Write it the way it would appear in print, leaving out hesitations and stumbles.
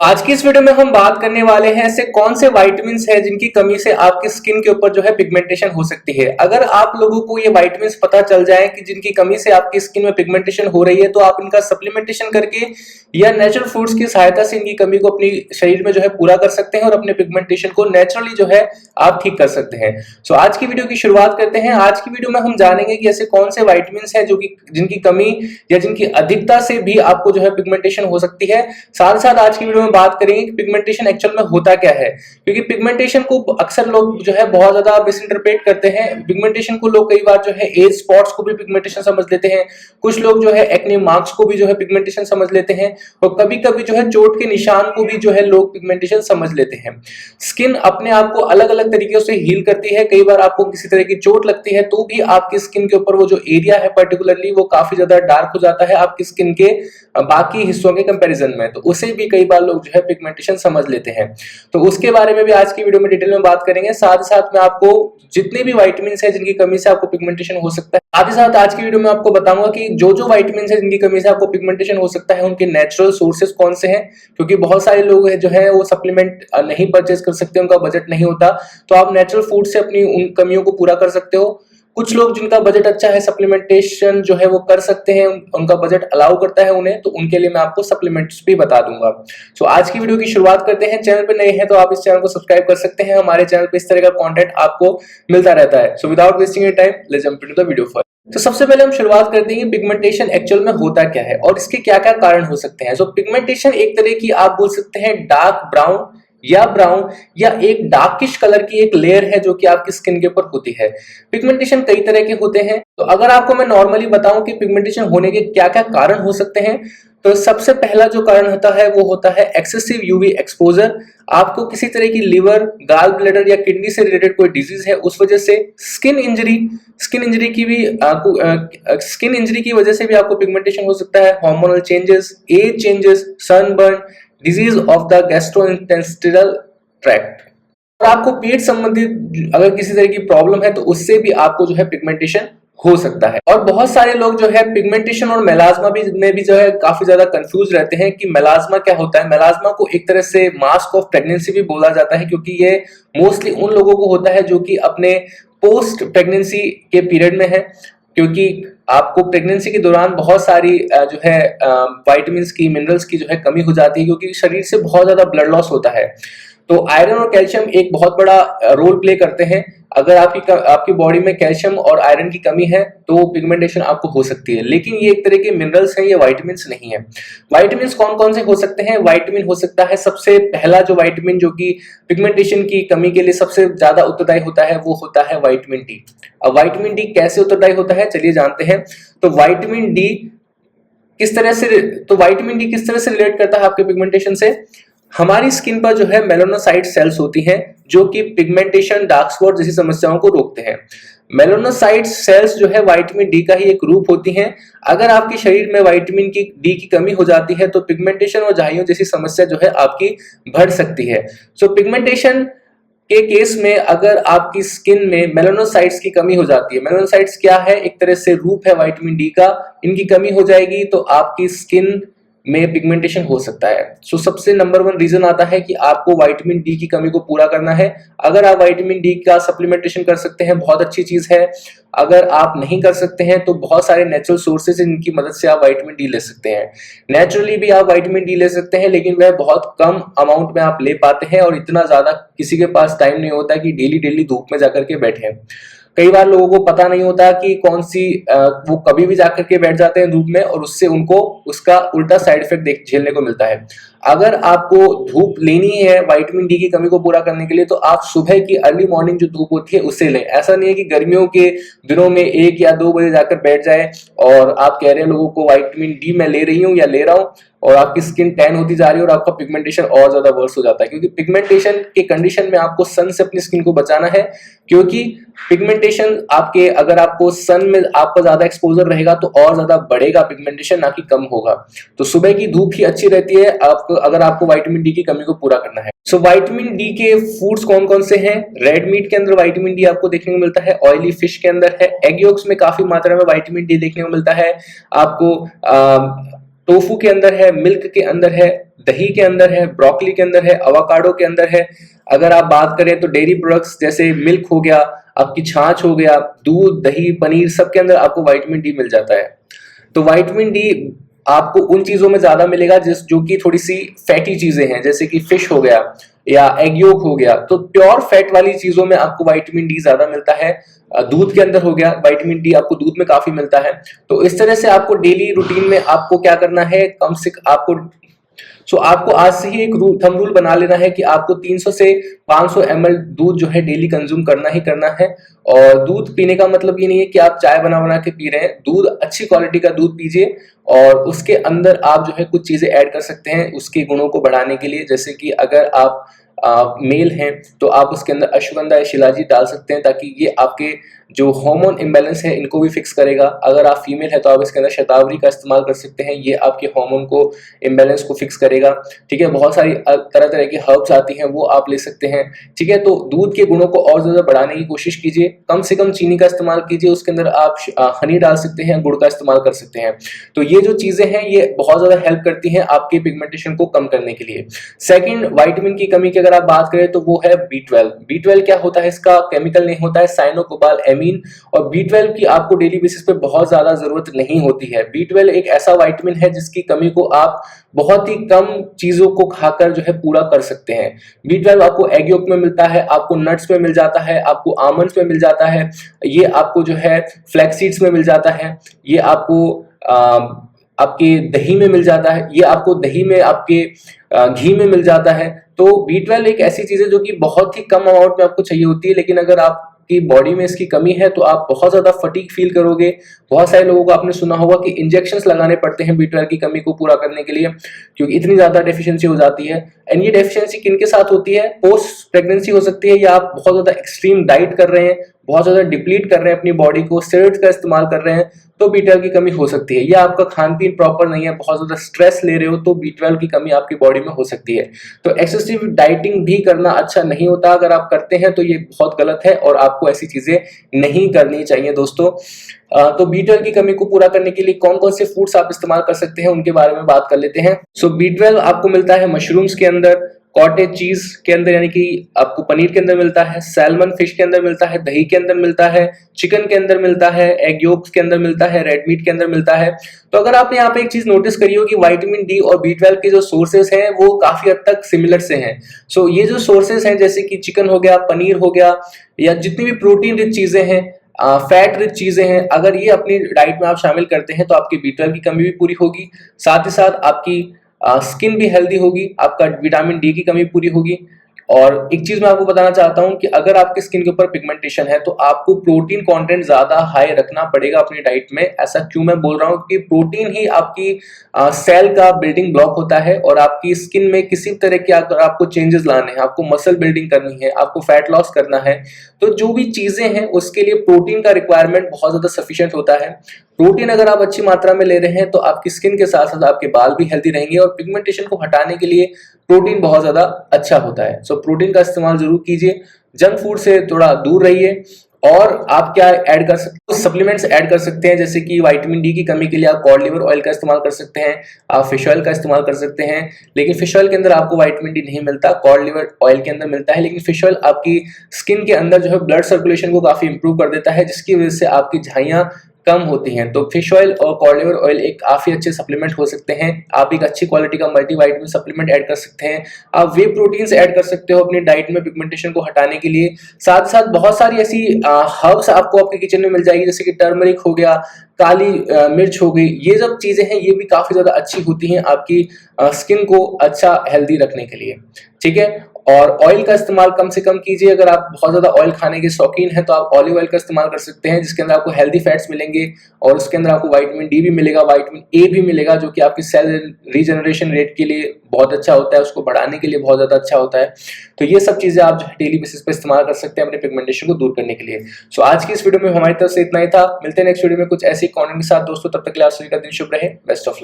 आज की इस वीडियो में हम बात करने वाले हैं ऐसे कौन से विटामिन्स हैं जिनकी कमी से आपकी स्किन के ऊपर जो है पिगमेंटेशन हो सकती है। अगर आप लोगों को ये विटामिन्स पता चल जाए कि जिनकी कमी से आपकी स्किन में पिगमेंटेशन हो रही है, तो आप इनका सप्लीमेंटेशन करके या नेचुरल फूड्स की सहायता से इनकी कमी को अपनी शरीर में जो है पूरा कर सकते हैं और अपने पिगमेंटेशन को नेचुरली जो है आप ठीक कर सकते हैं। सो आज की वीडियो की शुरुआत करते हैं। आज की वीडियो में हम जानेंगे कि ऐसे कौन से विटामिन्स हैं जो कि जिनकी कमी या जिनकी अधिकता से भी आपको जो है पिगमेंटेशन हो सकती है। साथ साथ आज की वीडियो में बात करेंगे कि पिगमेंटेशन एक्चुअल में होता क्या है, क्योंकि पिगमेंटेशन को अक्सर लोग जो है बहुत ज्यादा मिसइंटरप्रेट करते हैं। पिगमेंटेशन को लोग कई बार जो है एज स्पॉट्स को भी पिगमेंटेशन समझ लेते हैं, कुछ लोग जो है एक्ने मार्क्स को भी जो है पिगमेंटेशन समझ लेते हैं, और कभी कभी जो है चोट के निशान को भी जो है लोग पिगमेंटेशन समझ लेते हैं। स्किन अपने आप को अलग अलग तरीके से हील करती है। कई बार आपको किसी तरह की चोट लगती है तो भी आपकी स्किन के ऊपर वो जो एरिया है पर्टिकुलरली वो काफी ज्यादा डार्क हो जाता है आपकी स्किन के बाकी हिस्सों के कंपैरिजन में, तो उसे भी कई बार लोग जो है पिगमेंटेशन समझ लेते हैं। तो उसके बारे में भी आज की वीडियो में डिटेल में बात करेंगे। साथ ही साथ में आपको जितने भी विटामिन्स हैं जिनकी कमी से आपको पिगमेंटेशन हो सकता है, साथ ही साथ आज की वीडियो में आपको बताऊंगा कि जो जो विटामिन्स हैं जिनकी कमी से आपको पिगमेंटेशन हो सकता है उनके नेचुरल सोर्सेस कौन से हैं, क्योंकि बहुत सारे लोग हैं जो है वो सप्लीमेंट नहीं परचेज कर सकते, उनका बजट नहीं होता, तो आप नेचुरल फूड से अपनी उन कमियों को पूरा कर सकते हो। कुछ लोग जिनका बजट अच्छा है सप्लीमेंटेशन जो है वो कर सकते हैं, उनका बजट अलाउ करता है उन्हें, तो उनके लिए मैं आपको सप्लीमेंट्स भी बता दूंगा। सो आज की वीडियो की शुरुआत करते हैं। चैनल पे नए हैं तो आप इस चैनल को सब्सक्राइब कर सकते हैं। हमारे चैनल पे इस तरह का कंटेंट आपको मिलता रहता है। So without wasting your time let's jump into the video first. तो सबसे पहले हम शुरुआत करते हैं कि पिगमेंटेशन एक्चुअल में होता क्या है और इसके क्या क्या कारण हो सकते हैं। सो पिगमेंटेशन एक तरह की आप बोल सकते हैं डार्क ब्राउन या एक डार्किश कलर की एक लेयर है जो कि आपकी स्किन के ऊपर होती है। पिगमेंटेशन कई तरह के होते हैं, तो अगर आपको मैं नॉर्मली बताऊं कि पिगमेंटेशन होने के क्या क्या कारण हो सकते हैं, तो सबसे पहला जो कारण होता है वो होता है एक्सेसिव यूवी एक्सपोजर। आपको किसी तरह की लिवर, गाल ब्लैडर या किडनी से रिलेटेड कोई डिजीज है, उस वजह से स्किन इंजरी की वजह से भी आपको पिगमेंटेशन हो सकता है। Hormonal changes, age changes, sunburn, disease of the gastrointestinal tract, और आपको पेट संबंधित अगर किसी तरह की प्रॉब्लम है तो उससे भी आपको जो है पिगमेंटेशन हो सकता है। और बहुत सारे लोग जो है पिगमेंटेशन और मेलास्मा में भी जो है काफी ज्यादा कंफ्यूज रहते हैं कि मेलास्मा क्या होता है। मेलास्मा को एक तरह से मास्क ऑफ प्रेगनेंसी भी बोला जाता है, क्योंकि ये मोस्टली उन लोगों को होता है जो कि अपने पोस्ट प्रेगनेंसी के पीरियड में है, क्योंकि आपको प्रेगनेंसी के दौरान बहुत सारी जो है विटामिन्स की, मिनरल्स की जो है कमी हो जाती है, क्योंकि शरीर से बहुत ज्यादा ब्लड लॉस होता है। तो आयरन और कैल्शियम एक बहुत बड़ा रोल प्ले करते हैं। अगर आपकी बॉडी में कैल्शियम और आयरन की कमी है तो पिगमेंटेशन आपको हो सकती है, लेकिन ये एक तरह के मिनरल्स हैं, ये विटामिन्स नहीं है। विटामिन्स कौन कौन से हो सकते हैं? विटामिन हो सकता है, सबसे पहला जो विटामिन जो कि पिगमेंटेशन की कमी के लिए सबसे ज्यादा उत्तरदायी होता है वो होता है विटामिन डी। अब विटामिन डी कैसे उत्तरदायी होता है चलिए जानते हैं। तो विटामिन डी किस तरह से रिलेट करता है आपके पिगमेंटेशन से? हमारी स्किन पर जो है मेलानोसाइट सेल्स होती हैं जो कि पिगमेंटेशन, डार्क स्पॉट जैसी समस्याओं को रोकते हैं। मेलानोसाइट सेल्स जो है विटामिन डी का ही एक रूप होती हैं। अगर आपके शरीर में विटामिन डी की कमी हो जाती है तो पिगमेंटेशन और झाइयों जैसी समस्या जो है आपकी बढ़ सकती है। सो पिगमेंटेशन के केस में अगर आपकी स्किन में मेलानोसाइट्स की कमी हो जाती है, मेलानोसाइट्स क्या है? एक तरह से रूप है विटामिन डी का, इनकी कमी हो जाएगी तो आपकी स्किन में पिगमेंटेशन हो सकता है। सो सबसे नंबर 1 रीजन आता है कि आपको विटामिन डी की कमी को पूरा करना है। अगर आप विटामिन डी का सप्लीमेंटेशन कर सकते हैं बहुत अच्छी चीज है। अगर आप नहीं कर सकते हैं तो बहुत सारे नेचुरल सोर्सेज इनकी मदद से आप विटामिन डी ले सकते हैं। नेचुरली भी आप विटामिन डी ले सकते हैं, लेकिन वह बहुत कम अमाउंट में आप ले पाते हैं और इतना ज्यादा किसी के पास टाइम नहीं होता कि डेली धूप में जाकर के बैठे। कई बार लोगों को पता नहीं होता कि कौन सी वो कभी भी जाकर के बैठ जाते हैं धूप में और उससे उनको उसका उल्टा साइड इफेक्ट झेलने को मिलता है। अगर आपको धूप लेनी है विटामिन डी की कमी को पूरा करने के लिए तो आप सुबह की अर्ली मॉर्निंग जो धूप होती है उससे लें। ऐसा नहीं है कि गर्मियों के दिनों में 1 या 2 बजे जाकर बैठ जाए और आप कह रहे हैं लोगों को विटामिन डी मैं ले रही हूँ या ले रहा हूँ, और आपकी स्किन टैन होती जा रही है और आपका पिगमेंटेशन और ज्यादा वर्स हो जाता है। क्योंकि पिगमेंटेशन के कंडीशन में आपको सन से अपनी स्किन को बचाना है, क्योंकि पिगमेंटेशन अगर आपको सन में आपका ज्यादा एक्सपोजर रहेगा तो और ज्यादा बढ़ेगा पिगमेंटेशन, ना कि कम होगा। तो सुबह की धूप ही अच्छी रहती है अगर आपको विटामिन डी की कमी को पूरा करना है। सो विटामिन डी के फूड्स कौन कौन से हैं? रेड मीट के अंदर विटामिन डी आपको देखने को मिलता है, ऑयली फिश के अंदर है, एग योक्स में काफी मात्रा में विटामिन डी देखने को मिलता है आपको, टोफू के अंदर है, मिल्क के अंदर है, दही के अंदर है, ब्रोकली के अंदर है, अवाकाडो के अंदर है। अगर आप बात करें तो डेयरी प्रोडक्ट्स जैसे मिल्क हो गया, आपकी छाछ हो गया, दूध, दही, पनीर, सब के अंदर आपको विटामिन डी मिल जाता है। तो विटामिन डी आपको उन चीजों में ज्यादा मिलेगा जो कि थोड़ी सी फैटी चीजें हैं, जैसे कि फिश हो गया या एग योक हो गया। तो प्योर फैट वाली चीजों में आपको विटामिन डी ज्यादा मिलता है। दूध के अंदर हो गया, विटामिन डी आपको दूध में काफी मिलता है। तो इस तरह से आपको डेली रूटीन में आपको क्या करना है, कम से आपको आज से ही एक थंब रूल बना लेना है कि आपको 300 से 500 ml दूध जो है डेली कंज्यूम करना ही करना है। और दूध पीने का मतलब ये नहीं है कि आप चाय बना बना के पी रहे हैं। दूध अच्छी क्वालिटी का दूध पीजिए और उसके अंदर आप जो है कुछ चीजें ऐड कर सकते हैं उसके गुणों को बढ़ाने के लिए। जैसे कि अगर आप मेल हैं तो आप उसके अंदर अश्वगंधा या शिलाजीत डाल सकते हैं, ताकि ये आपके जो हार्मोन इम्बैलेंस है इनको भी फिक्स करेगा। अगर आप फीमेल है तो आप इसके अंदर शतावरी का इस्तेमाल कर सकते हैं, ये आपके हार्मोन को इम्बैलेंस को फिक्स करेगा। ठीक है, बहुत सारी तरह तरह की हर्ब्स आती हैं वो आप ले सकते हैं। ठीक है, तो दूध के गुणों को और ज्यादा बढ़ाने की कोशिश कीजिए। कम से कम चीनी का इस्तेमाल कीजिए, उसके अंदर आप हनी डाल सकते हैं, गुड़ का इस्तेमाल कर सकते हैं। तो ये जो चीजें हैं ये बहुत ज्यादा हेल्प करती हैं आपके पिगमेंटेशन को कम करने के लिए। सेकंड, विटामिन की कमी की अगर आप बात करें तो वो है B12। B12 क्या होता है, इसका केमिकल नेम होता है साइनोकोबालामीन। और B12 की आपको डेली बेसिस पे बहुत ज्यादा जरूरत नहीं होती है। B12 एक ऐसा विटामिन है जिसकी कमी को आप बहुत ही कम चीजों को खाकर जो है पूरा कर सकते हैं। B12 आपको एग योक में मिलता है, आपको नट्स में मिल जाता है, आपको आमंड्स में मिल जाता है, ये आपको जो है फ्लैक्स सीड्स में मिल जाता है, ये आपको आपके दही में मिल जाता है, ये आपको दही में आपके घी में मिल जाता है। तो B12 एक ऐसी चीज है जो कि बहुत ही कम अमाउंट में आपको चाहिए होती है, लेकिन अगर आपकी बॉडी में इसकी कमी है तो आप बहुत ज्यादा फटीग फील करोगे। बहुत सारे लोगों को आपने सुना होगा कि इंजेक्शंस लगाने पड़ते हैं B12 की कमी को पूरा करने के लिए, क्योंकि इतनी ज्यादा डेफिशिएंसी हो जाती है। एंड ये डेफिशिएंसी किन के साथ होती है, पोस्ट प्रेगनेंसी हो सकती है, या आप बहुत ज्यादा एक्सट्रीम डाइट कर रहे हैं, बहुत ज्यादा डिप्लीट कर रहे हैं अपनी बॉडी को, स्टेरॉइड्स का इस्तेमाल कर रहे हैं, तो B12 की कमी हो सकती है। या आपका खान पीन प्रॉपर नहीं है, बहुत ज्यादा स्ट्रेस ले रहे हो, तो B12 की कमी आपकी बॉडी में हो सकती है। तो एक्सेसिव डाइटिंग भी करना अच्छा नहीं होता, अगर आप करते हैं तो ये बहुत गलत है और आपको ऐसी चीजें नहीं करनी चाहिए दोस्तों। तो B12 की कमी को पूरा करने के लिए कौन कौन से फूड्स आप इस्तेमाल कर सकते हैं उनके बारे में बात कर लेते हैं। सो B12 आपको मिलता है मशरूम्स के अंदर, कॉटेज चीज के अंदर यानी कि आपको पनीर के अंदर मिलता है, सैल्मन फिश के अंदर मिलता है, दही के अंदर मिलता है, चिकन के अंदर मिलता है, एग योक्स के अंदर मिलता है, रेड मीट के अंदर मिलता है। तो अगर आपने यहाँ पे एक चीज नोटिस करी हो कि विटामिन डी और B12 के जो सोर्सेस हैं वो काफी हद तक सिमिलर से हैं। सो ये जो सोर्सेस हैं जैसे कि चिकन हो गया, पनीर हो गया, या जितनी भी प्रोटीन रिच चीजें हैं, फैट रिच चीजें हैं, अगर ये अपनी डाइट में आप शामिल करते हैं तो आपकी B12 की कमी भी पूरी होगी, साथ ही साथ आपकी स्किन भी हेल्दी होगी, आपका विटामिन डी की कमी पूरी होगी। और एक चीज मैं आपको बताना चाहता हूं कि अगर आपके स्किन के ऊपर पिगमेंटेशन है तो आपको प्रोटीन कंटेंट ज्यादा हाई रखना पड़ेगा अपनी डाइट में। ऐसा क्यों मैं बोल रहा हूं कि प्रोटीन ही आपकी सेल का बिल्डिंग ब्लॉक होता है, और आपकी स्किन में किसी तरह के अगर आपको चेंजेस लाने हैं, आपको मसल बिल्डिंग करनी है, आपको फैट लॉस करना है, तो जो भी चीजें हैं उसके लिए प्रोटीन का रिक्वायरमेंट बहुत ज्यादा सफिशिएंट होता है। प्रोटीन अगर आप अच्छी मात्रा में ले रहे हैं तो आपकी स्किन के साथ साथ आपके बाल भी हेल्दी रहेंगे, और पिगमेंटेशन को हटाने के लिए प्रोटीन बहुत ज्यादा अच्छा होता है। सो प्रोटीन का इस्तेमाल जरूर कीजिए, जंक फूड से थोड़ा दूर रहिए। और आप क्या ऐड कर सकते हैं, सप्लीमेंट्स ऐड कर सकते हैं, जैसे कि विटामिन डी की कमी के लिए आप कॉड लिवर ऑयल का इस्तेमाल कर सकते हैं, आप फिश ऑयल का इस्तेमाल कर सकते हैं। लेकिन फिश ऑयल के अंदर आपको विटामिन डी नहीं मिलता, कॉड लिवर ऑयल के अंदर मिलता है। लेकिन फिश ऑयल आपकी स्किन के अंदर जो है ब्लड सर्कुलेशन को काफी इंप्रूव कर देता है, जिसकी वजह से आपकी झाइयां कम होती हैं। तो फिश ऑयल और कॉड लिवर ऑयल एक काफी अच्छे सप्लीमेंट हो सकते हैं। आप एक अच्छी क्वालिटी का मल्टीविटामिन सप्लीमेंट ऐड कर सकते हैं, आप वे प्रोटीन्स ऐड कर सकते हो अपनी डाइट में पिगमेंटेशन को हटाने के लिए। साथ साथ बहुत सारी ऐसी हर्ब्स आपको आपके किचन में मिल जाएगी, जैसे कि टर्मरिक हो गया, काली मिर्च हो गई, ये सब चीजें हैं, ये भी काफी ज्यादा अच्छी होती हैं आपकी स्किन को अच्छा हेल्दी रखने के लिए। ठीक है, और ऑयल का इस्तेमाल कम से कम कीजिए। अगर आप बहुत ज्यादा ऑयल खाने के शौकीन हैं तो आप ऑलिव ऑयल का इस्तेमाल कर सकते हैं, जिसके अंदर आपको हेल्दी फैट्स मिलेंगे और उसके अंदर आपको विटामिन डी भी मिलेगा, विटामिन ए भी मिलेगा, जो कि आपकी सेल रीजनरेशन रेट के लिए बहुत अच्छा होता है, उसको बढ़ाने के लिए बहुत ज्यादा अच्छा होता है। तो ये सब चीजें आप जो है डेली बेसिस पे इस्तेमाल कर सकते हैं अपने पिगमेंटेशन को दूर करने के लिए। सो आज की इस वीडियो में हमारी तरफ से इतना ही था। मिलते हैं नेक्स्ट वीडियो में कुछ ऐसे कंटेंट के साथ दोस्तों, तब तक के लिए आप सभी का दिन शुभ रहे। Best of luck.